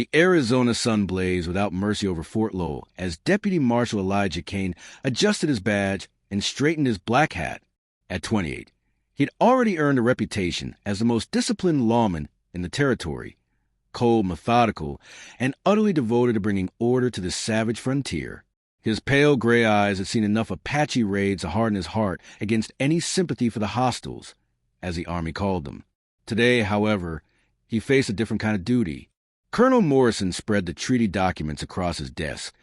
The Arizona sun blazed without mercy over Fort Lowell as Deputy Marshal Elijah Kane adjusted his badge and straightened his black hat. At 28, he'd already earned a reputation as the most disciplined lawman in the territory, cold, methodical, and utterly devoted to bringing order to this savage frontier. His pale gray eyes had seen enough Apache raids to harden his heart against any sympathy for the hostiles, as the Army called them. Today, however, he faced a different kind of duty. Colonel Morrison spread the treaty documents across his desk,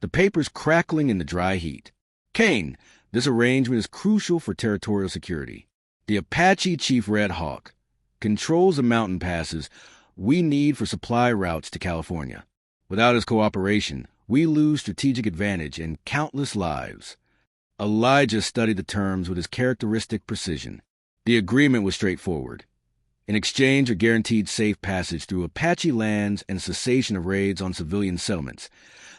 the papers crackling in the dry heat. Kane, this arrangement is crucial for territorial security. The Apache Chief Red Hawk controls the mountain passes we need for supply routes to California. Without his cooperation, we lose strategic advantage and countless lives. Elijah studied the terms with his characteristic precision. The agreement was straightforward. In exchange for guaranteed safe passage through Apache lands and cessation of raids on civilian settlements,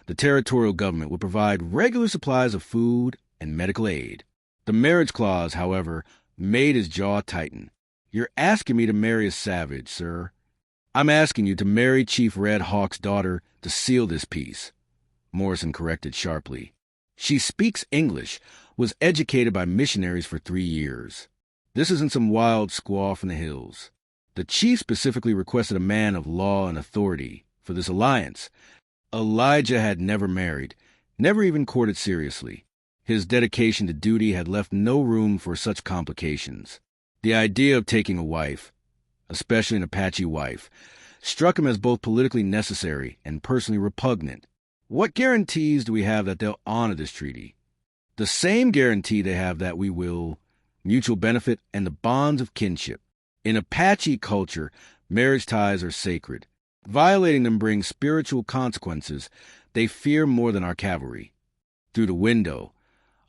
the territorial government would provide regular supplies of food and medical aid. The marriage clause, however, made his jaw tighten. "You're asking me to marry a savage, sir." "I'm asking you to marry Chief Red Hawk's daughter to seal this peace," Morrison corrected sharply. "She speaks English, was educated by missionaries for 3 years. This isn't some wild squaw from the hills." The chief specifically requested a man of law and authority for this alliance. Elijah had never married, never even courted seriously. His dedication to duty had left no room for such complications. The idea of taking a wife, especially an Apache wife, struck him as both politically necessary and personally repugnant. What guarantees do we have that they'll honor this treaty? The same guarantee they have that we will: mutual benefit and the bonds of kinship. In Apache culture, marriage ties are sacred. Violating them brings spiritual consequences they fear more than our cavalry. Through the window,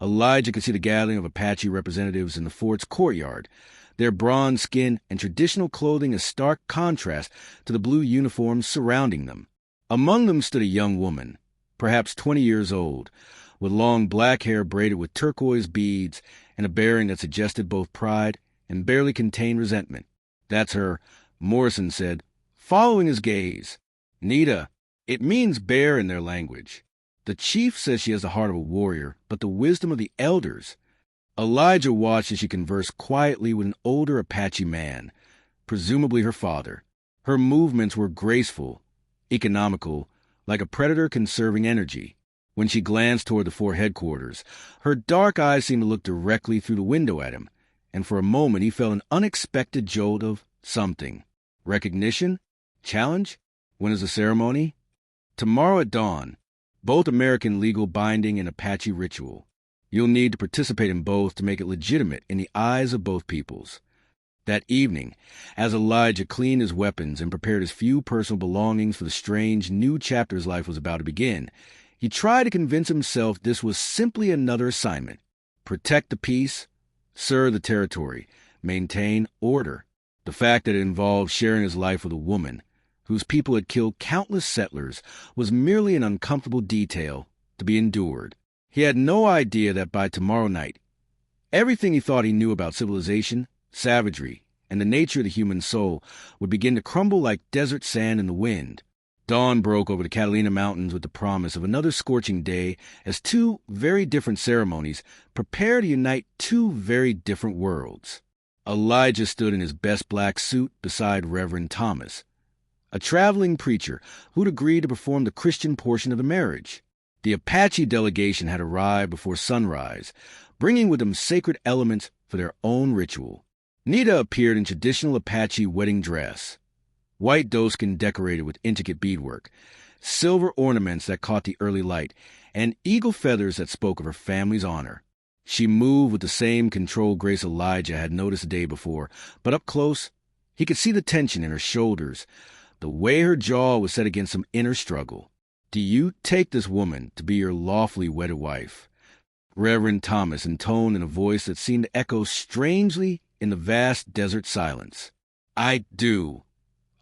Elijah could see the gathering of Apache representatives in the fort's courtyard, their bronze skin and traditional clothing a stark contrast to the blue uniforms surrounding them. Among them stood a young woman, perhaps 20 years old, with long black hair braided with turquoise beads and a bearing that suggested both pride and barely contained resentment. "That's her," Morrison said, following his gaze. "Nita. It means bear in their language. The chief says she has the heart of a warrior, but the wisdom of the elders." Elijah watched as she conversed quietly with an older Apache man, presumably her father. Her movements were graceful, economical, like a predator conserving energy. When she glanced toward the fort headquarters, her dark eyes seemed to look directly through the window at him, and for a moment he felt an unexpected jolt of something. Recognition? Challenge? When is the ceremony? "Tomorrow at dawn. Both American legal binding and Apache ritual. You'll need to participate in both to make it legitimate in the eyes of both peoples." That evening, as Elijah cleaned his weapons and prepared his few personal belongings for the strange new chapter his life was about to begin, he tried to convince himself this was simply another assignment. Protect the peace, serve the territory, maintain order. The fact that it involved sharing his life with a woman, whose people had killed countless settlers, was merely an uncomfortable detail to be endured. He had no idea that by tomorrow night, everything he thought he knew about civilization, savagery, and the nature of the human soul would begin to crumble like desert sand in the wind. Dawn broke over the Catalina Mountains with the promise of another scorching day as two very different ceremonies prepare to unite two very different worlds. Elijah stood in his best black suit beside Reverend Thomas, a traveling preacher who'd agreed to perform the Christian portion of the marriage. The Apache delegation had arrived before sunrise, bringing with them sacred elements for their own ritual. Nita appeared in traditional Apache wedding dress, white doeskin decorated with intricate beadwork, silver ornaments that caught the early light, and eagle feathers that spoke of her family's honor. She moved with the same controlled grace Elijah had noticed the day before, but up close, he could see the tension in her shoulders, the way her jaw was set against some inner struggle. "Do you take this woman to be your lawfully wedded wife?" Reverend Thomas intoned in a voice that seemed to echo strangely in the vast desert silence. "I do,"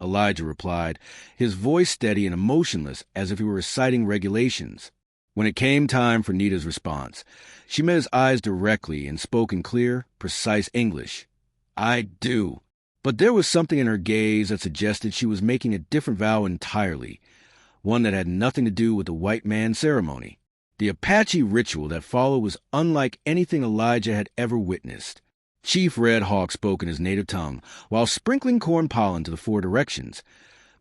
Elijah replied, his voice steady and emotionless as if he were reciting regulations. When it came time for Nita's response, she met his eyes directly and spoke in clear, precise English. "I do." But there was something in her gaze that suggested she was making a different vow entirely, one that had nothing to do with the white man ceremony. The Apache ritual that followed was unlike anything Elijah had ever witnessed. Chief Red Hawk spoke in his native tongue, while sprinkling corn pollen to the four directions,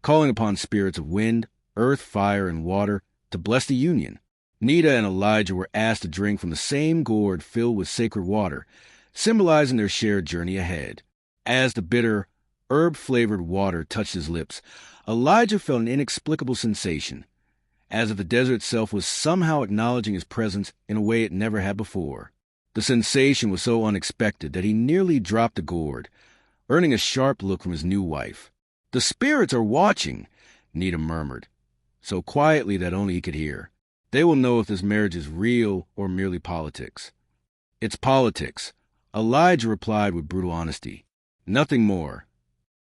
calling upon spirits of wind, earth, fire, and water to bless the union. Nita and Elijah were asked to drink from the same gourd filled with sacred water, symbolizing their shared journey ahead. As the bitter, herb-flavored water touched his lips, Elijah felt an inexplicable sensation, as if the desert itself was somehow acknowledging his presence in a way it never had before. The sensation was so unexpected that he nearly dropped the gourd, earning a sharp look from his new wife. "The spirits are watching," Nita murmured, so quietly that only he could hear. "They will know if this marriage is real or merely politics." "It's politics," Elijah replied with brutal honesty. "Nothing more."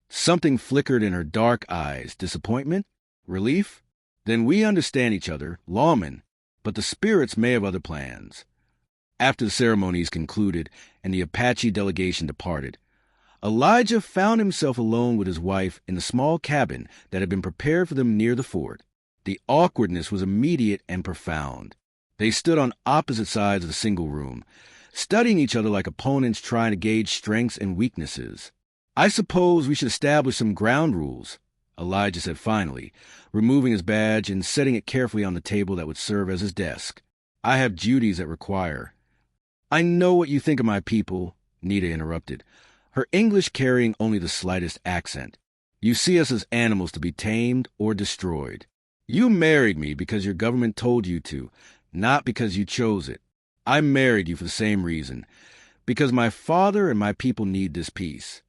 Something flickered in her dark eyes. Disappointment? Relief? "Then we understand each other, lawmen, but the spirits may have other plans." After the ceremonies concluded and the Apache delegation departed, Elijah found himself alone with his wife in the small cabin that had been prepared for them near the fort. The awkwardness was immediate and profound. They stood on opposite sides of the single room, studying each other like opponents trying to gauge strengths and weaknesses. "I suppose we should establish some ground rules," Elijah said finally, removing his badge and setting it carefully on the table that would serve as his desk. "I have duties that require—" "I know what you think of my people," Nita interrupted, her English carrying only the slightest accent. "You see us as animals to be tamed or destroyed. You married me because your government told you to, not because you chose it. I married you for the same reason, because my father and my people need this peace."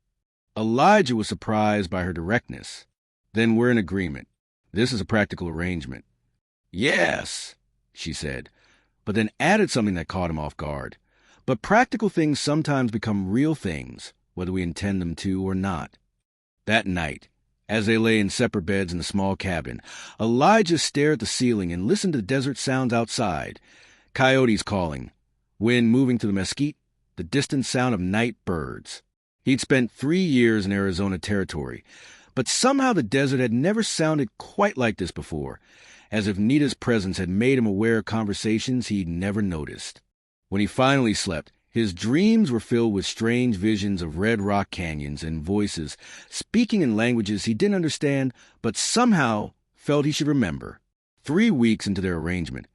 Elijah was surprised by her directness. "Then we're in agreement. This is a practical arrangement." "Yes," she said, but then added something that caught him off guard. "But practical things sometimes become real things, whether we intend them to or not." That night, as they lay in separate beds in the small cabin, Elijah stared at the ceiling and listened to the desert sounds outside. Coyotes calling, wind moving through the mesquite, the distant sound of night birds. He'd spent 3 years in Arizona territory, but somehow the desert had never sounded quite like this before, as if Nita's presence had made him aware of conversations he'd never noticed. When he finally slept, his dreams were filled with strange visions of red rock canyons and voices speaking in languages he didn't understand but somehow felt he should remember. 3 weeks into their arrangement,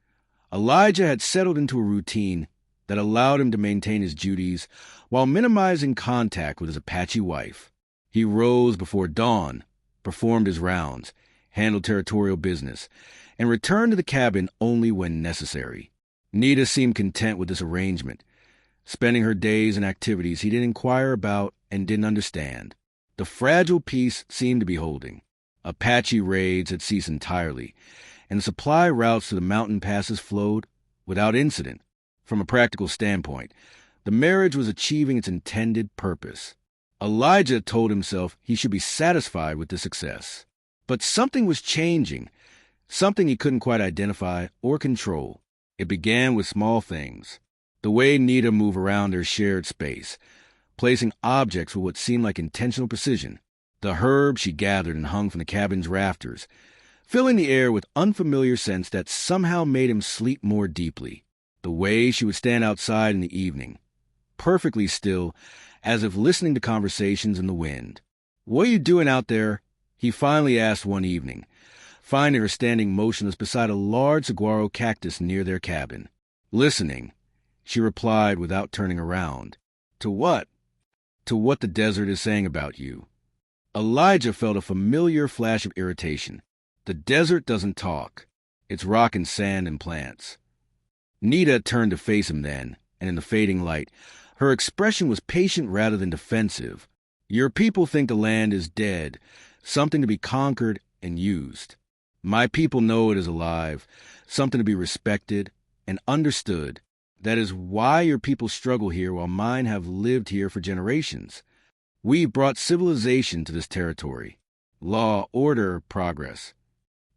Elijah had settled into a routine that allowed him to maintain his duties while minimizing contact with his Apache wife. He rose before dawn, performed his rounds, handled territorial business, and returned to the cabin only when necessary. Nita seemed content with this arrangement, spending her days in activities he didn't inquire about and didn't understand. The fragile peace seemed to be holding. Apache raids had ceased entirely, and supply routes to the mountain passes flowed without incident. From a practical standpoint, the marriage was achieving its intended purpose. Elijah told himself he should be satisfied with this success. But something was changing, something he couldn't quite identify or control. It began with small things. The way Nita moved around their shared space, placing objects with what seemed like intentional precision. The herbs she gathered and hung from the cabin's rafters, filling the air with unfamiliar scents that somehow made him sleep more deeply. The way she would stand outside in the evening, perfectly still, as if listening to conversations in the wind. "What are you doing out there?" he finally asked one evening, finding her standing motionless beside a large saguaro cactus near their cabin. "Listening," she replied without turning around. "To what?" "To what the desert is saying about you." Elijah felt a familiar flash of irritation. The desert doesn't talk. It's rock and sand and plants. Nita turned to face him then, and in the fading light, her expression was patient rather than defensive. "Your people think the land is dead, something to be conquered and used. My people know it is alive, something to be respected and understood. That is why your people struggle here while mine have lived here for generations. We've brought civilization to this territory. Law, order, progress."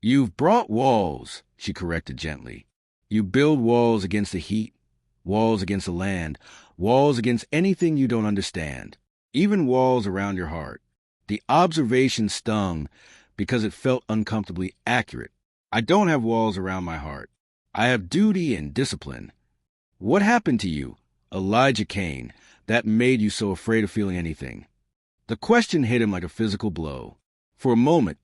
"You've brought walls," she corrected gently. "You build walls against the heat, walls against the land, walls against anything you don't understand, even walls around your heart." The observation stung because it felt uncomfortably accurate. I don't have walls around my heart. I have duty and discipline. What happened to you, Elijah Kane, that made you so afraid of feeling anything? The question hit him like a physical blow. For a moment,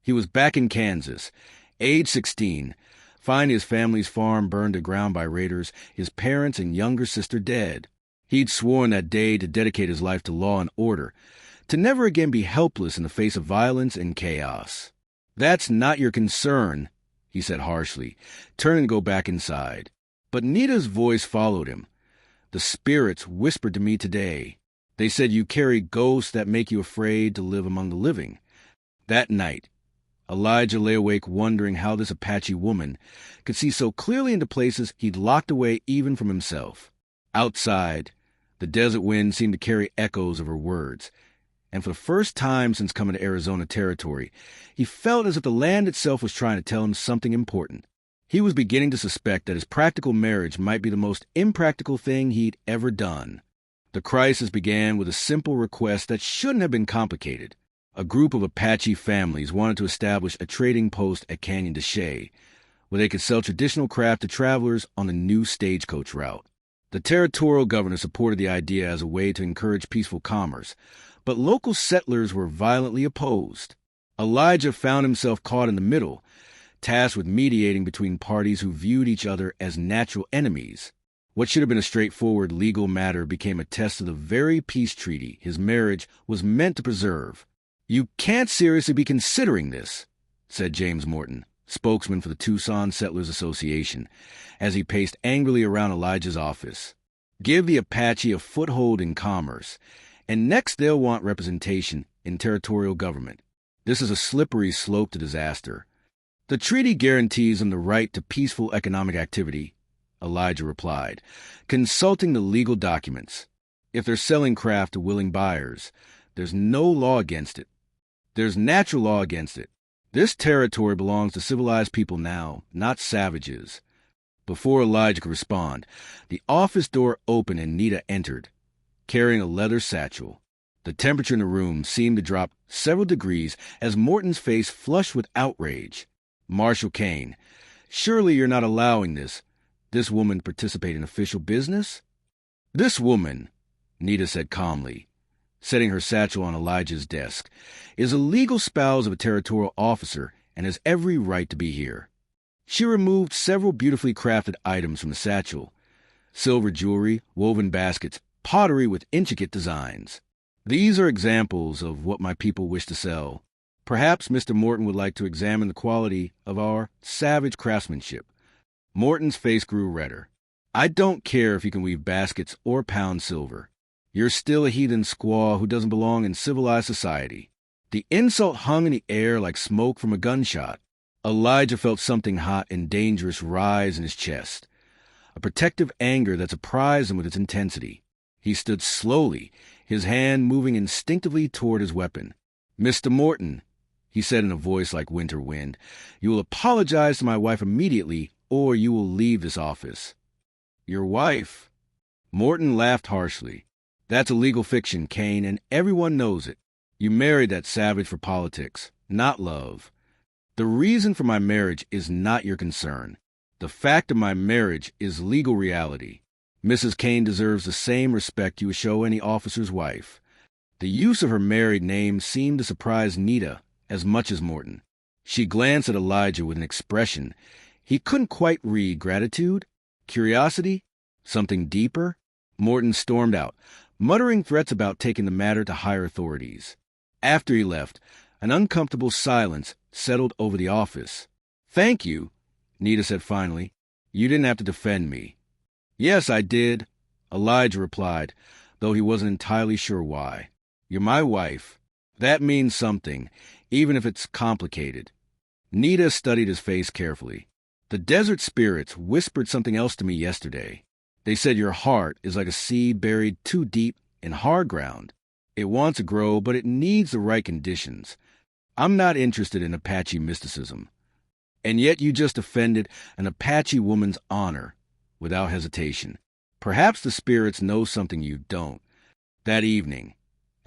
he was back in Kansas, age 16, finding his family's farm burned to ground by raiders, his parents and younger sister dead. He'd sworn that day to dedicate his life to law and order, to never again be helpless in the face of violence and chaos. "That's not your concern," he said harshly, turning to go back inside. But Nita's voice followed him. "The spirits whispered to me today. They said you carry ghosts that make you afraid to live among the living." That night, Elijah lay awake wondering how this Apache woman could see so clearly into places he'd locked away even from himself. Outside, the desert wind seemed to carry echoes of her words, and for the first time since coming to Arizona territory, he felt as if the land itself was trying to tell him something important. He was beginning to suspect that his practical marriage might be the most impractical thing he'd ever done. The crisis began with a simple request that shouldn't have been complicated. A group of Apache families wanted to establish a trading post at Canyon de Chelly, where they could sell traditional craft to travelers on the new stagecoach route. The territorial governor supported the idea as a way to encourage peaceful commerce, but local settlers were violently opposed. Elijah found himself caught in the middle, tasked with mediating between parties who viewed each other as natural enemies. What should have been a straightforward legal matter became a test of the very peace treaty his marriage was meant to preserve. "You can't seriously be considering this," said James Morton, spokesman for the Tucson Settlers Association, as he paced angrily around Elijah's office. "Give the Apache a foothold in commerce, and next they'll want representation in territorial government. This is a slippery slope to disaster." "The treaty guarantees them the right to peaceful economic activity," Elijah replied, consulting the legal documents. "If they're selling craft to willing buyers, there's no law against it. There's natural law against it. This territory belongs to civilized people now, not savages." Before Elijah could respond, the office door opened and Nita entered, carrying a leather satchel. The temperature in the room seemed to drop several degrees as Morton's face flushed with outrage. "Marshal Kane, surely you're not allowing this woman to participate in official business?" "This woman," Nita said calmly, setting her satchel on Elijah's desk, "is a legal spouse of a territorial officer and has every right to be here." She removed several beautifully crafted items from the satchel: silver jewelry, woven baskets, pottery with intricate designs. "These are examples of what my people wish to sell. Perhaps Mr. Morton would like to examine the quality of our savage craftsmanship." Morton's face grew redder. "I don't care if you can weave baskets or pound silver. You're still a heathen squaw who doesn't belong in civilized society." The insult hung in the air like smoke from a gunshot. Elijah felt something hot and dangerous rise in his chest, a protective anger that surprised him with its intensity. He stood slowly, his hand moving instinctively toward his weapon. "Mr. Morton," he said in a voice like winter wind, "you will apologize to my wife immediately, or you will leave this office." "Your wife?" Morton laughed harshly. "That's a legal fiction, Kane, and everyone knows it. You married that savage for politics, not love. The reason for my marriage is not your concern. The fact of my marriage is legal reality. Mrs. Kane deserves the same respect you would show any officer's wife." The use of her married name seemed to surprise Nita as much as Morton. She glanced at Elijah with an expression he couldn't quite read: gratitude, curiosity, something deeper. Morton stormed out, muttering threats about taking the matter to higher authorities. After he left, an uncomfortable silence settled over the office. "Thank you," Nita said finally. "You didn't have to defend me." "Yes, I did," Elijah replied, though he wasn't entirely sure why. "You're my wife. That means something, even if it's complicated." Nita studied his face carefully. "The desert spirits whispered something else to me yesterday. They said your heart is like a seed buried too deep in hard ground. It wants to grow, but it needs the right conditions. I'm not interested in Apache mysticism. And yet you just offended an Apache woman's honor without hesitation. Perhaps the spirits know something you don't." That evening,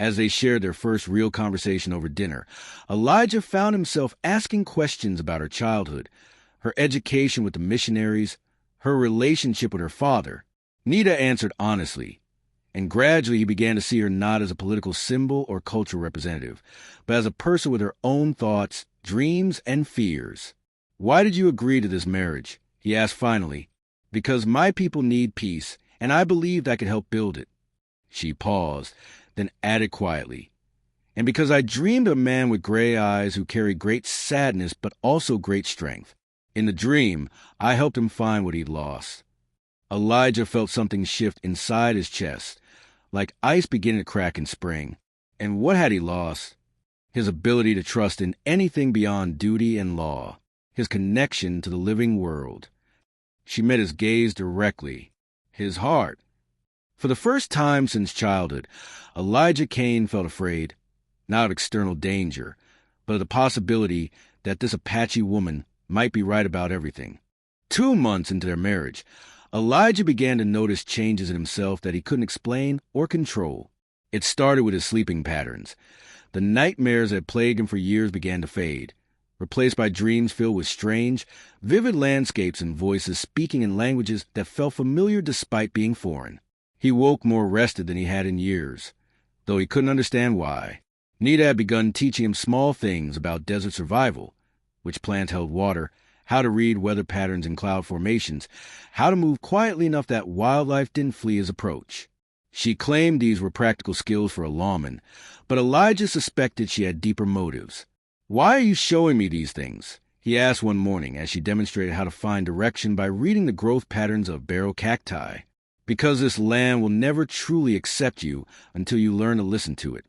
As they shared their first real conversation over dinner, Elijah found himself asking questions about her childhood, her education with the missionaries, her relationship with her father. Nita answered honestly, and gradually he began to see her not as a political symbol or cultural representative, but as a person with her own thoughts, dreams, and fears. "Why did you agree to this marriage?" he asked finally. "Because my people need peace, and I believed I could help build it." She paused, then added quietly, "And because I dreamed of a man with gray eyes who carried great sadness but also great strength. In the dream, I helped him find what he'd lost." Elijah felt something shift inside his chest, like ice beginning to crack in spring. And what had he lost? His ability to trust in anything beyond duty and law, his connection to the living world. She met his gaze directly, his heart. For the first time since childhood, Elijah Kane felt afraid, not of external danger, but of the possibility that this Apache woman might be right about everything. 2 months into their marriage, Elijah began to notice changes in himself that he couldn't explain or control. It started with his sleeping patterns. The nightmares that had plagued him for years began to fade, replaced by dreams filled with strange, vivid landscapes and voices speaking in languages that felt familiar despite being foreign. He woke more rested than he had in years, though he couldn't understand why. Nita had begun teaching him small things about desert survival, which plants held water, how to read weather patterns and cloud formations, how to move quietly enough that wildlife didn't flee his approach. She claimed these were practical skills for a lawman, but Elijah suspected she had deeper motives. "Why are you showing me these things?" he asked one morning as she demonstrated how to find direction by reading the growth patterns of barrel cacti. "Because this land will never truly accept you until you learn to listen to it,"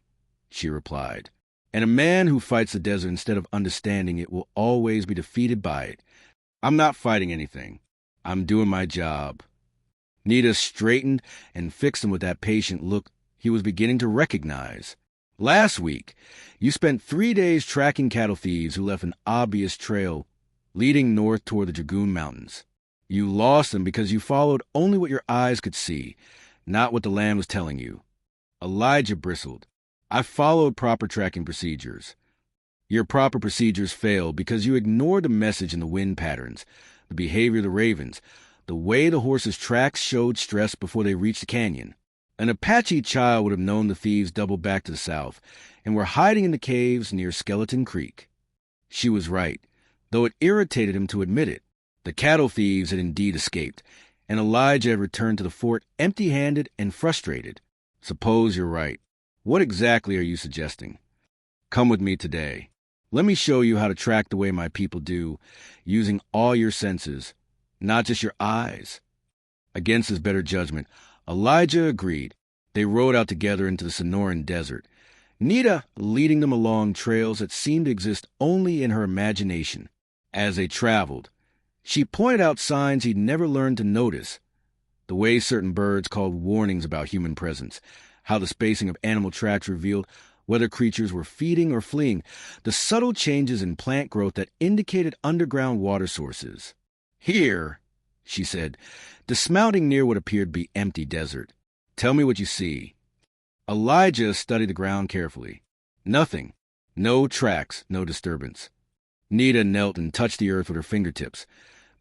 she replied. "And a man who fights the desert instead of understanding it will always be defeated by it. I'm not fighting anything. I'm doing my job." Nita straightened and fixed him with that patient look he was beginning to recognize. "Last week, you spent 3 days tracking cattle thieves who left an obvious trail leading north toward the Dragoon Mountains. You lost them because you followed only what your eyes could see, not what the land was telling you." Elijah bristled. "I followed proper tracking procedures." "Your proper procedures failed because you ignored the message in the wind patterns, the behavior of the ravens, the way the horses' tracks showed stress before they reached the canyon. An Apache child would have known the thieves doubled back to the south and were hiding in the caves near Skeleton Creek." She was right, though it irritated him to admit it. The cattle thieves had indeed escaped, and Elijah had returned to the fort empty-handed and frustrated. "Suppose you're right. What exactly are you suggesting?" "Come with me today. Let me show you how to track the way my people do, using all your senses, not just your eyes." Against his better judgment, Elijah agreed. They rode out together into the Sonoran Desert, Nita leading them along trails that seemed to exist only in her imagination. As they traveled, she pointed out signs he'd never learned to notice. The way certain birds called warnings about human presence, how the spacing of animal tracks revealed whether creatures were feeding or fleeing, the subtle changes in plant growth that indicated underground water sources. "Here," she said, dismounting near what appeared to be empty desert. "Tell me what you see." Elijah studied the ground carefully. Nothing. No tracks, no disturbance. Nita knelt and touched the earth with her fingertips,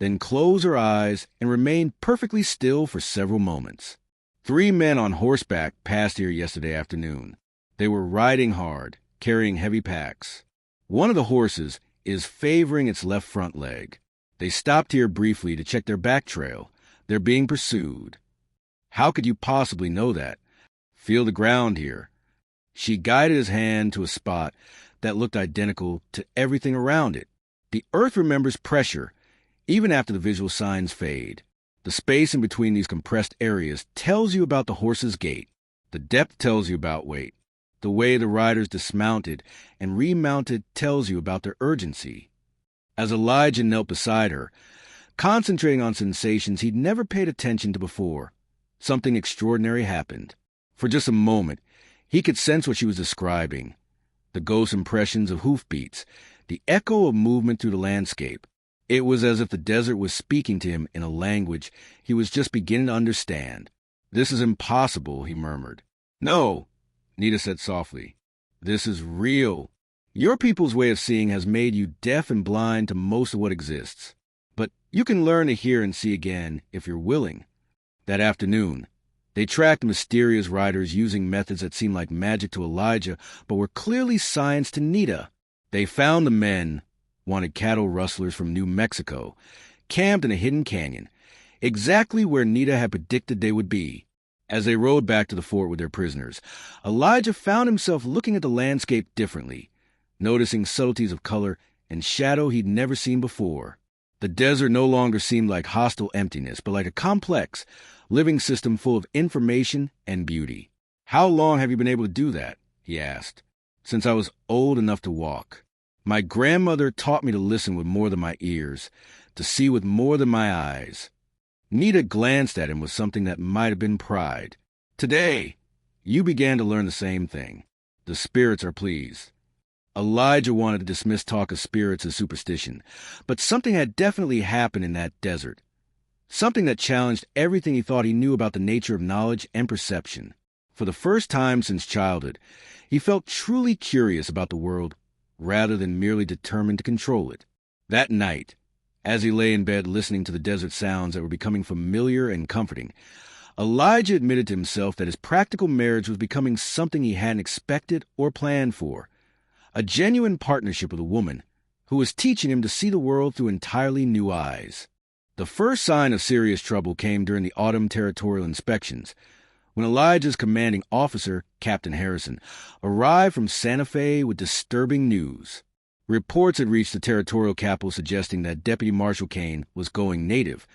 then closed her eyes and remained perfectly still for several moments. 3 men on horseback passed here yesterday afternoon. They were riding hard, carrying heavy packs. One of the horses is favoring its left front leg. They stopped here briefly to check their back trail. They're being pursued. How could you possibly know that? Feel the ground here. She guided his hand to a spot that looked identical to everything around it. The earth remembers pressure, even after the visual signs fade. The space in between these compressed areas tells you about the horse's gait. The depth tells you about weight. The way the riders dismounted and remounted tells you about their urgency. As Elijah knelt beside her, concentrating on sensations he'd never paid attention to before, something extraordinary happened. For just a moment, he could sense what she was describing. The ghost impressions of hoofbeats, the echo of movement through the landscape. It was as if the desert was speaking to him in a language he was just beginning to understand. "This is impossible," he murmured. "No," Nita said softly. This is real. Your people's way of seeing has made you deaf and blind to most of what exists. But you can learn to hear and see again if you're willing. That afternoon, they tracked mysterious riders using methods that seemed like magic to Elijah, but were clearly science to Nita. They found the men, wanted cattle rustlers from New Mexico, camped in a hidden canyon, exactly where Nita had predicted they would be. As they rode back to the fort with their prisoners, Elijah found himself looking at the landscape differently, noticing subtleties of color and shadow he'd never seen before. The desert no longer seemed like hostile emptiness, but like a complex, living system full of information and beauty. How long have you been able to do that? He asked. Since I was old enough to walk. My grandmother taught me to listen with more than my ears, to see with more than my eyes. Nita glanced at him with something that might have been pride. Today, you began to learn the same thing. The spirits are pleased. Elijah wanted to dismiss talk of spirits as superstition, but something had definitely happened in that desert. Something that challenged everything he thought he knew about the nature of knowledge and perception. For the first time since childhood, he felt truly curious about the world, rather than merely determined to control it. That night, as he lay in bed listening to the desert sounds that were becoming familiar and comforting, Elijah admitted to himself that his practical marriage was becoming something he hadn't expected or planned for. A genuine partnership with a woman who was teaching him to see the world through entirely new eyes. The first sign of serious trouble came during the autumn territorial inspections, when Elijah's commanding officer, Captain Harrison, arrived from Santa Fe with disturbing news. Reports had reached the territorial capital suggesting that Deputy Marshal Kane was going native,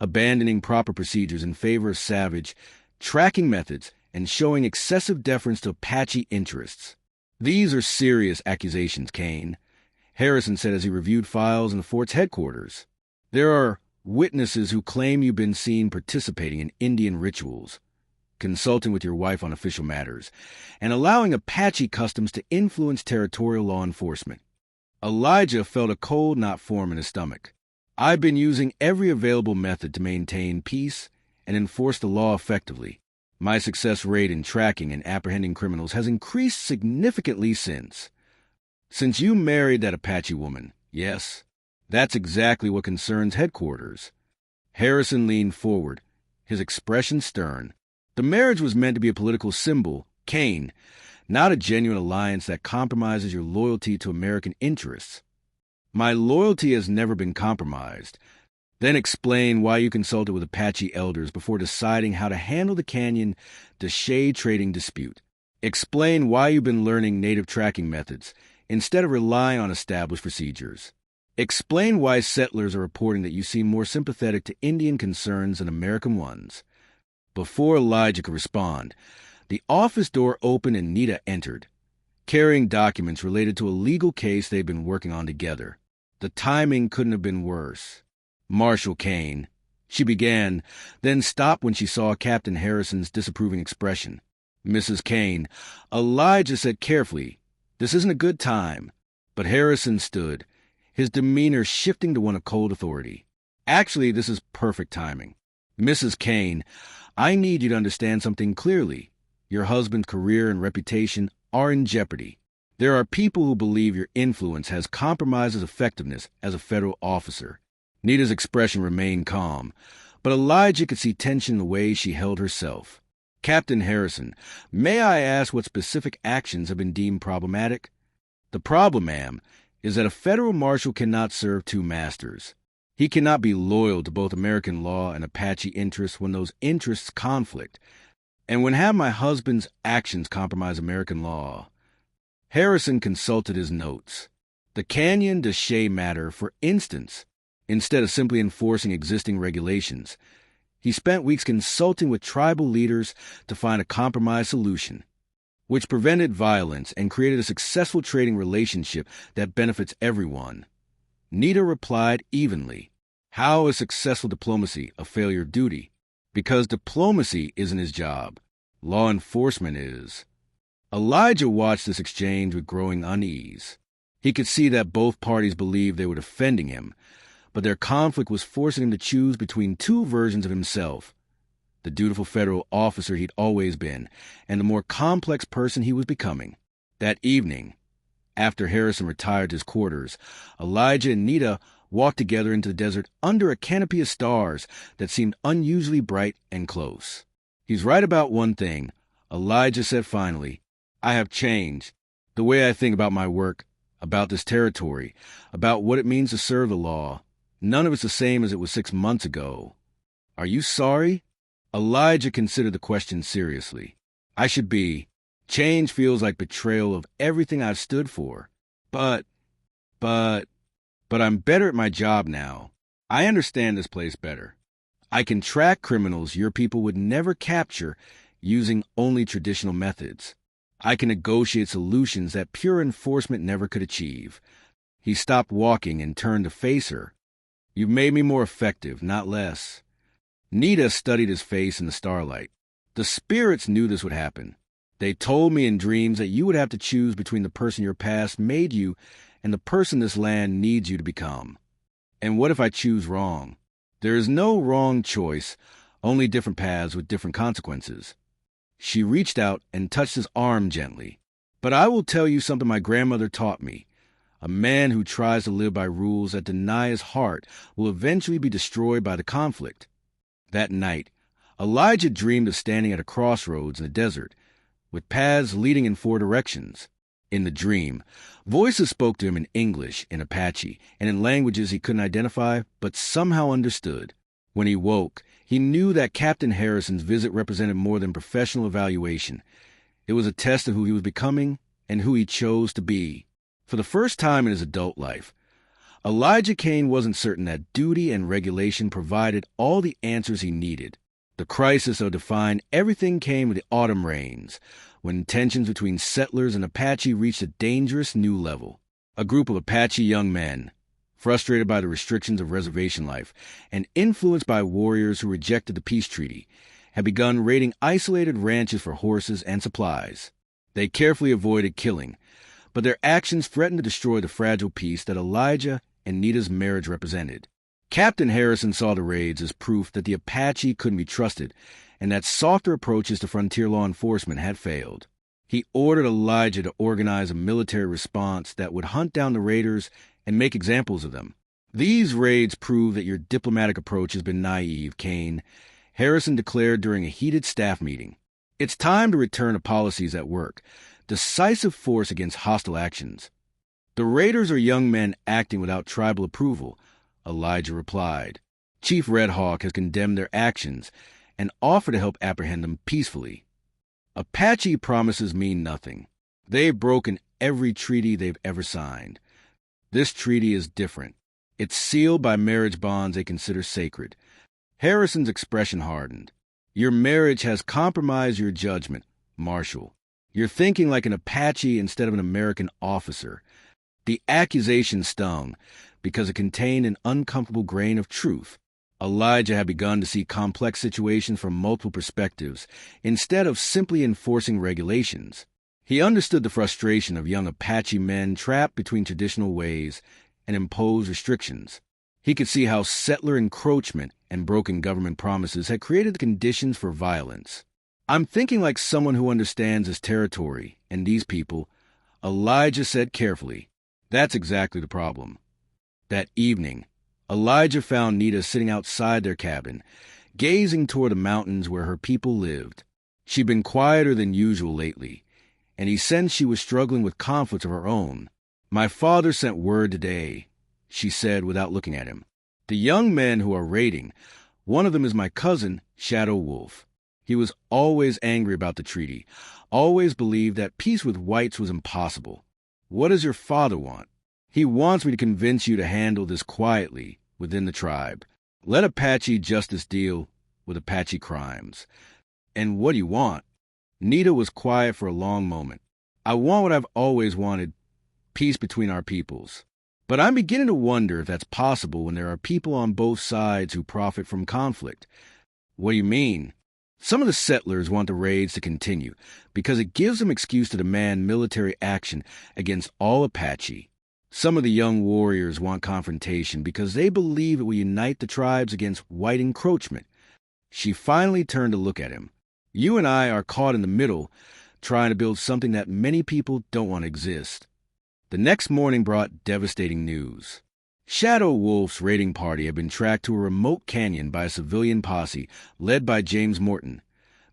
abandoning proper procedures in favor of savage, tracking methods, and showing excessive deference to Apache interests. These are serious accusations, Kane, Harrison said as he reviewed files in the fort's headquarters. There are witnesses who claim you've been seen participating in Indian rituals, consulting with your wife on official matters, and allowing Apache customs to influence territorial law enforcement. Elijah felt a cold knot form in his stomach. I've been using every available method to maintain peace and enforce the law effectively. My success rate in tracking and apprehending criminals has increased significantly since. Since you married that Apache woman, yes, that's exactly what concerns headquarters. Harrison leaned forward, his expression stern. The marriage was meant to be a political symbol, Kane, not a genuine alliance that compromises your loyalty to American interests. My loyalty has never been compromised. Then explain why you consulted with Apache elders before deciding how to handle the Canyon Deshay trading dispute. Explain why you've been learning native tracking methods instead of relying on established procedures. Explain why settlers are reporting that you seem more sympathetic to Indian concerns than American ones. Before Elijah could respond, the office door opened and Nita entered, carrying documents related to a legal case they'd been working on together. The timing couldn't have been worse. Marshal Kane, she began, then stopped when she saw Captain Harrison's disapproving expression. Mrs. Kane, Elijah said carefully, this isn't a good time. But Harrison stood, his demeanor shifting to one of cold authority. Actually, this is perfect timing. Mrs. Kane, I need you to understand something clearly. Your husband's career and reputation are in jeopardy. There are people who believe your influence has compromised his effectiveness as a federal officer. Nita's expression remained calm, but Elijah could see tension in the way she held herself. Captain Harrison, may I ask what specific actions have been deemed problematic? The problem, ma'am, is that a federal marshal cannot serve two masters. He cannot be loyal to both American law and Apache interests when those interests conflict. And when have my husband's actions compromise American law? Harrison consulted his notes. The Canyon Deshay matter, for instance, instead of simply enforcing existing regulations, he spent weeks consulting with tribal leaders to find a compromise solution, which prevented violence and created a successful trading relationship that benefits everyone. Nita replied evenly. How is successful diplomacy a failure of duty? Because diplomacy isn't his job. Law enforcement is. Elijah watched this exchange with growing unease. He could see that both parties believed they were defending him, but their conflict was forcing him to choose between two versions of himself. the dutiful federal officer he'd always been, and the more complex person he was becoming. That evening, after Harrison retired to his quarters, Elijah and Nita walked together into the desert under a canopy of stars that seemed unusually bright and close. "He's right about one thing," Elijah said finally. "I have changed. The way I think about my work, about this territory, about what it means to serve the law. None of it's the same as it was 6 months ago." "Are you sorry?" Elijah considered the question seriously. "I should be. Change feels like betrayal of everything I've stood for. But I'm better at my job now. I understand this place better. I can track criminals your people would never capture using only traditional methods. I can negotiate solutions that pure enforcement never could achieve." He stopped walking and turned to face her. "You've made me more effective, not less." Nita studied his face in the starlight. "The spirits knew this would happen. They told me in dreams that you would have to choose between the person your past made you and the person this land needs you to become. And what if I choose wrong? There is no wrong choice, only different paths with different consequences." She reached out and touched his arm gently. "But I will tell you something my grandmother taught me. A man who tries to live by rules that deny his heart will eventually be destroyed by the conflict." That night, Elijah dreamed of standing at a crossroads in the desert, with paths leading in 4 directions. In the dream, voices spoke to him in English, in Apache, and in languages he couldn't identify, but somehow understood. When he woke, he knew that Captain Harrison's visit represented more than professional evaluation. It was a test of who he was becoming and who he chose to be. For the first time in his adult life, Elijah Kane wasn't certain that duty and regulation provided all the answers he needed. The crisis that defined everything came with the autumn rains, when tensions between settlers and Apache reached a dangerous new level. A group of Apache young men, frustrated by the restrictions of reservation life and influenced by warriors who rejected the peace treaty, had begun raiding isolated ranches for horses and supplies. They carefully avoided killing, but their actions threatened to destroy the fragile peace that Elijah and Nita's marriage represented. Captain Harrison saw the raids as proof that the Apache couldn't be trusted and that softer approaches to frontier law enforcement had failed. He ordered Elijah to organize a military response that would hunt down the raiders and make examples of them. "These raids prove that your diplomatic approach has been naive, Kane," Harrison declared during a heated staff meeting. "It's time to return to policies that work, decisive force against hostile actions." "The raiders are young men acting without tribal approval," Elijah replied. "Chief Red Hawk has condemned their actions and offered to help apprehend them peacefully. Apache promises mean nothing. They've broken every treaty they've ever signed. This treaty is different. It's sealed by marriage bonds they consider sacred." Harrison's expression hardened. "Your marriage has compromised your judgment, Marshal. You're thinking like an Apache instead of an American officer." The accusation stung because it contained an uncomfortable grain of truth. Elijah had begun to see complex situations from multiple perspectives instead of simply enforcing regulations. He understood the frustration of young Apache men trapped between traditional ways and imposed restrictions. He could see how settler encroachment and broken government promises had created the conditions for violence. "I'm thinking like someone who understands his territory and these people," Elijah said carefully. "That's exactly the problem." That evening, Elijah found Nita sitting outside their cabin, gazing toward the mountains where her people lived. She'd been quieter than usual lately, and he sensed she was struggling with conflicts of her own. "My father sent word today," she said without looking at him. "The young men who are raiding, one of them is my cousin, Shadow Wolf. He was always angry about the treaty, always believed that peace with whites was impossible. What does your father want? He wants me to convince you to handle this quietly within the tribe. Let Apache justice deal with Apache crimes." "And what do you want?" Nita was quiet for a long moment. "I want what I've always wanted, peace between our peoples. But I'm beginning to wonder if that's possible when there are people on both sides who profit from conflict." "What do you mean?" "Some of the settlers want the raids to continue because it gives them excuse to demand military action against all Apache. Some of the young warriors want confrontation because they believe it will unite the tribes against white encroachment. She finally turned to look at him. "You and I are caught in the middle, trying to build something that many people don't want to exist." The next morning brought devastating news. Shadow Wolf's raiding party had been tracked to a remote canyon by a civilian posse led by James Morton,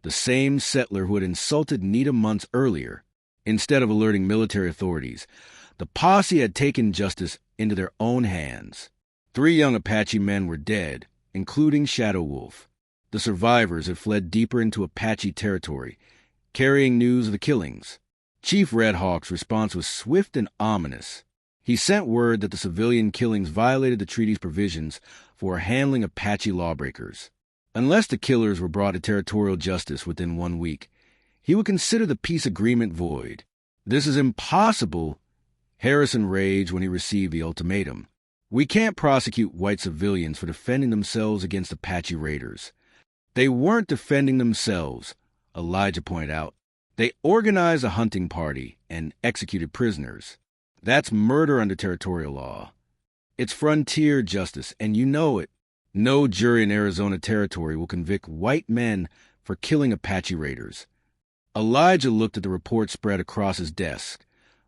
the same settler who had insulted Nita months earlier. Instead of alerting military authorities, the posse had taken justice into their own hands. 3 young Apache men were dead, including Shadow Wolf. The survivors had fled deeper into Apache territory, carrying news of the killings. Chief Red Hawk's response was swift and ominous. He sent word that the civilian killings violated the treaty's provisions for handling Apache lawbreakers. Unless the killers were brought to territorial justice within 1 week, he would consider the peace agreement void. "This is impossible," Harrison raged when he received the ultimatum. "We can't prosecute white civilians for defending themselves against Apache raiders." "They weren't defending themselves," Elijah pointed out. "They organized a hunting party and executed prisoners. That's murder under territorial law. It's frontier justice, and you know it. No jury in Arizona territory will convict white men for killing Apache raiders." Elijah looked at the report spread across his desk.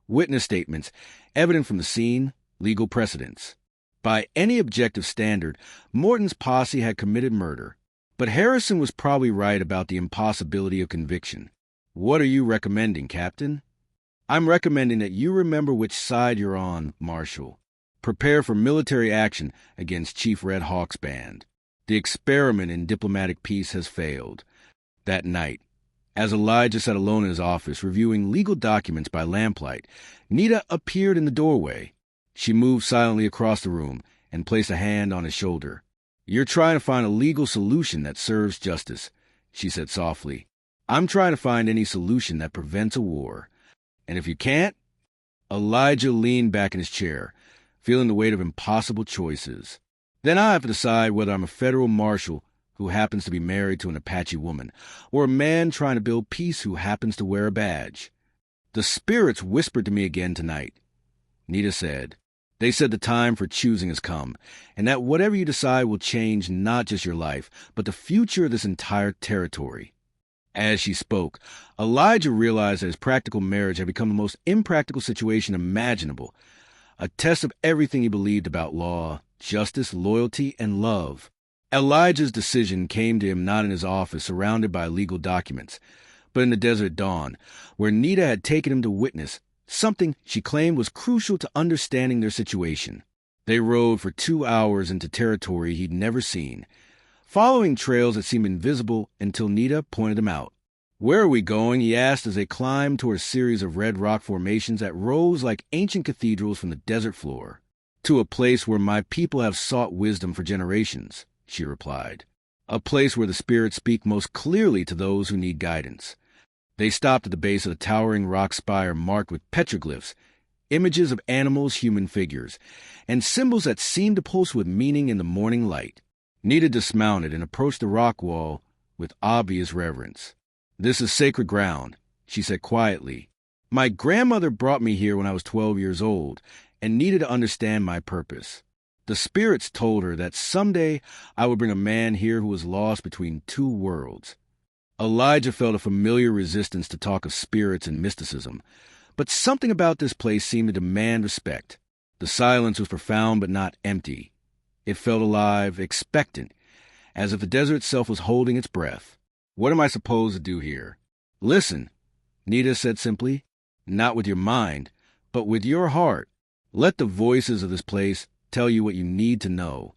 Witness statements, evidence from the scene, legal precedents. By any objective standard, Morton's posse had committed murder. But Harrison was probably right about the impossibility of conviction. "What are you recommending, Captain?" "I'm recommending that you remember which side you're on, Marshal. Prepare for military action against Chief Red Hawk's band. The experiment in diplomatic peace has failed." That night, as Elijah sat alone in his office reviewing legal documents by lamplight, Nita appeared in the doorway. She moved silently across the room and placed a hand on his shoulder. "You're trying to find a legal solution that serves justice," she said softly. "I'm trying to find any solution that prevents a war. And if you can't..." Elijah leaned back in his chair, feeling the weight of impossible choices. "Then I have to decide whether I'm a federal marshal who happens to be married to an Apache woman, or a man trying to build peace who happens to wear a badge." "The spirits whispered to me again tonight," Nita said. "They said the time for choosing has come, and that whatever you decide will change not just your life, but the future of this entire territory." As she spoke, Elijah realized that his practical marriage had become the most impractical situation imaginable, a test of everything he believed about law, justice, loyalty, and love. Elijah's decision came to him not in his office surrounded by legal documents, but in the desert dawn, where Nita had taken him to witness something she claimed was crucial to understanding their situation. They rode for 2 hours into territory he'd never seen, following trails that seemed invisible until Nita pointed them out. "Where are we going?" he asked as they climbed toward a series of red rock formations that rose like ancient cathedrals from the desert floor. "To a place where my people have sought wisdom for generations," she replied. "A place where the spirits speak most clearly to those who need guidance." They stopped at the base of the towering rock spire marked with petroglyphs, images of animals, human figures, and symbols that seemed to pulse with meaning in the morning light. Nita dismounted and approached the rock wall with obvious reverence. "This is sacred ground," she said quietly. "My grandmother brought me here when I was 12 years old and needed to understand my purpose. The spirits told her that someday I would bring a man here who was lost between 2 worlds." Elijah felt a familiar resistance to talk of spirits and mysticism, but something about this place seemed to demand respect. The silence was profound but not empty. It felt alive, expectant, as if the desert itself was holding its breath. "What am I supposed to do here?" "Listen," Nita said simply. "Not with your mind, but with your heart. Let the voices of this place tell you what you need to know."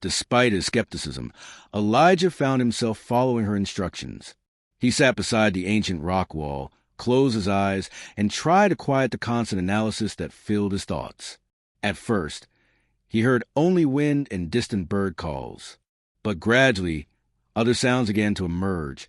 Despite his skepticism, Elijah found himself following her instructions. He sat beside the ancient rock wall, closed his eyes, and tried to quiet the constant analysis that filled his thoughts. At first, he heard only wind and distant bird calls. But gradually, other sounds began to emerge,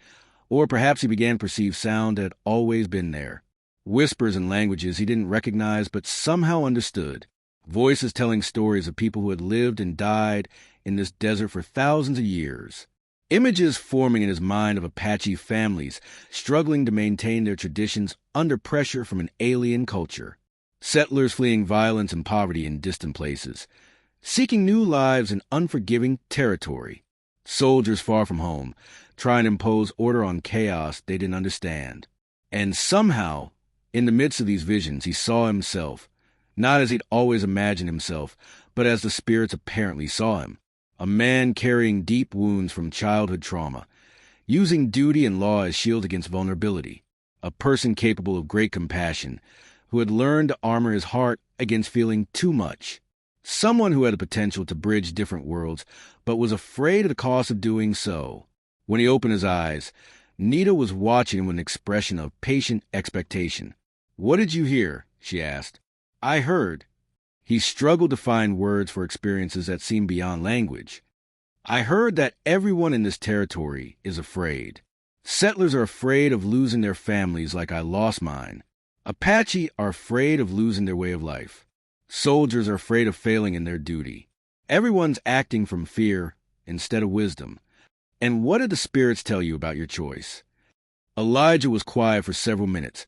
or perhaps he began to perceive sound that had always been there. Whispers in languages he didn't recognize but somehow understood. Voices telling stories of people who had lived and died in this desert for thousands of years. Images forming in his mind of Apache families struggling to maintain their traditions under pressure from an alien culture. Settlers fleeing violence and poverty in distant places, seeking new lives in unforgiving territory. Soldiers far from home, trying to impose order on chaos they didn't understand. And somehow, in the midst of these visions, he saw himself, not as he'd always imagined himself, but as the spirits apparently saw him. A man carrying deep wounds from childhood trauma, using duty and law as shield against vulnerability. A person capable of great compassion, who had learned to armor his heart against feeling too much. Someone who had the potential to bridge different worlds, but was afraid of the cost of doing so. When he opened his eyes, Nita was watching him with an expression of patient expectation. "What did you hear?" she asked. "I heard." He struggled to find words for experiences that seemed beyond language. "I heard that everyone in this territory is afraid. Settlers are afraid of losing their families like I lost mine. Apache are afraid of losing their way of life. Soldiers are afraid of failing in their duty. Everyone's acting from fear instead of wisdom. And what did the spirits tell you about your choice?" Elijah was quiet for several minutes,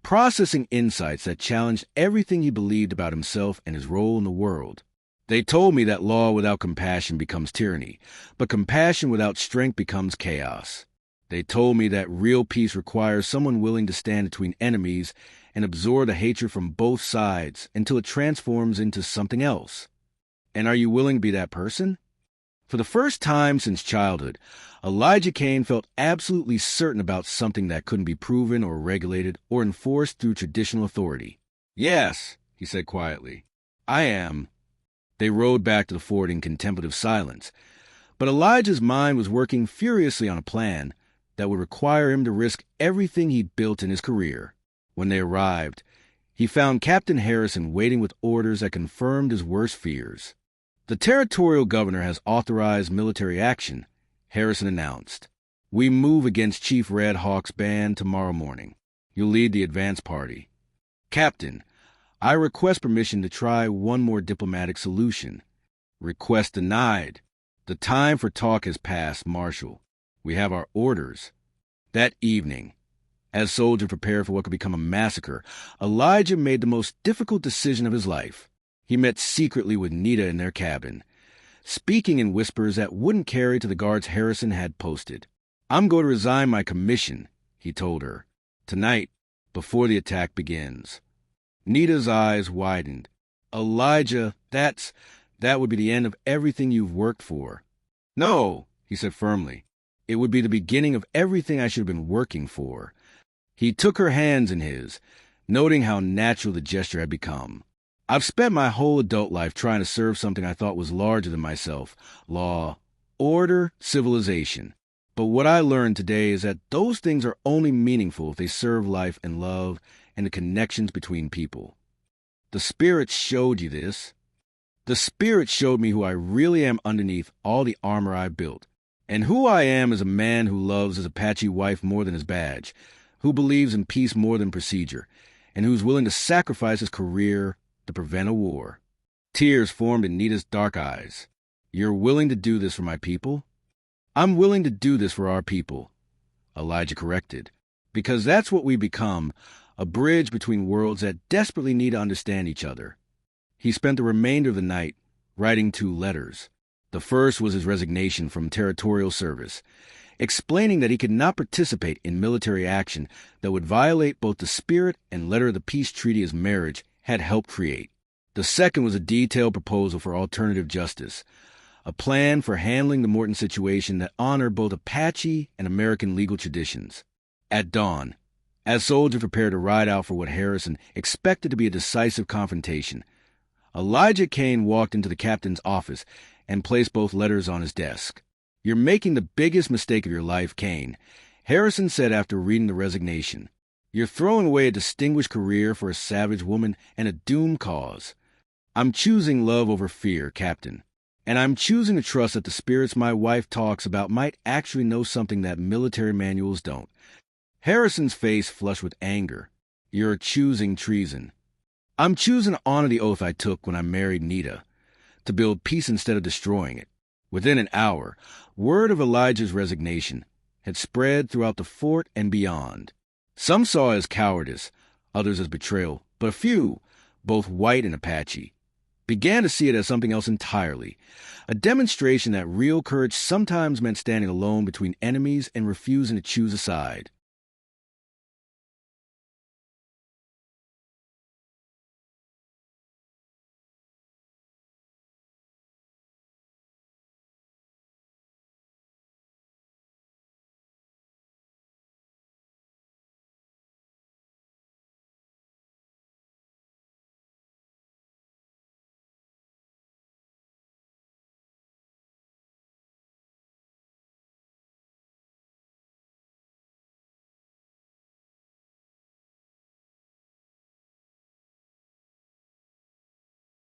processing insights that challenged everything he believed about himself and his role in the world. "They told me that law without compassion becomes tyranny, but compassion without strength becomes chaos. They told me that real peace requires someone willing to stand between enemies and absorb the hatred from both sides until it transforms into something else. And are you willing to be that person?" For the first time since childhood, Elijah Kane felt absolutely certain about something that couldn't be proven or regulated or enforced through traditional authority. "Yes," he said quietly, "I am." They rode back to the fort in contemplative silence, but Elijah's mind was working furiously on a plan that would require him to risk everything he'd built in his career. When they arrived, he found Captain Harrison waiting with orders that confirmed his worst fears. "The territorial governor has authorized military action," Harrison announced. "We move against Chief Red Hawk's band tomorrow morning. You'll lead the advance party." "Captain, I request permission to try one more diplomatic solution." "Request denied. The time for talk has passed, Marshal. We have our orders." That evening, as soldiers prepared for what could become a massacre, Elijah made the most difficult decision of his life. He met secretly with Nita in their cabin, speaking in whispers that wouldn't carry to the guards Harrison had posted. "I'm going to resign my commission," he told her, "tonight, before the attack begins." Nita's eyes widened. "Elijah, that would be the end of everything you've worked for." "No," he said firmly. "It would be the beginning of everything I should have been working for." He took her hands in his, noting how natural the gesture had become. "I've spent my whole adult life trying to serve something I thought was larger than myself: law, order, civilization. But what I learned today is that those things are only meaningful if they serve life and love and the connections between people. The spirits showed you this. The spirits showed me who I really am underneath all the armor I built, and who I am as a man who loves his Apache wife more than his badge, who believes in peace more than procedure, and who's willing to sacrifice his career to prevent a war." Tears formed in Nita's dark eyes. "You're willing to do this for my people?" "I'm willing to do this for our people," Elijah corrected, "because that's what we become, a bridge between worlds that desperately need to understand each other." He spent the remainder of the night writing 2 letters. The first was his resignation from territorial service, explaining that he could not participate in military action that would violate both the spirit and letter of the peace treaty his marriage had helped create. The second was a detailed proposal for alternative justice, a plan for handling the Morton situation that honored both Apache and American legal traditions. At dawn, as soldiers prepared to ride out for what Harrison expected to be a decisive confrontation, Elijah Kane walked into the captain's office and placed both letters on his desk. "You're making the biggest mistake of your life, Kane," Harrison said after reading the resignation. "You're throwing away a distinguished career for a savage woman and a doomed cause. I'm choosing love over fear, Captain. And I'm choosing to trust that the spirits my wife talks about might actually know something that military manuals don't." Harrison's face flushed with anger. "You're choosing treason." "I'm choosing to honor the oath I took when I married Nita, to build peace instead of destroying it." Within an hour, word of Elijah's resignation had spread throughout the fort and beyond. Some saw it as cowardice, others as betrayal, but a few, both white and Apache, began to see it as something else entirely, a demonstration that real courage sometimes meant standing alone between enemies and refusing to choose a side.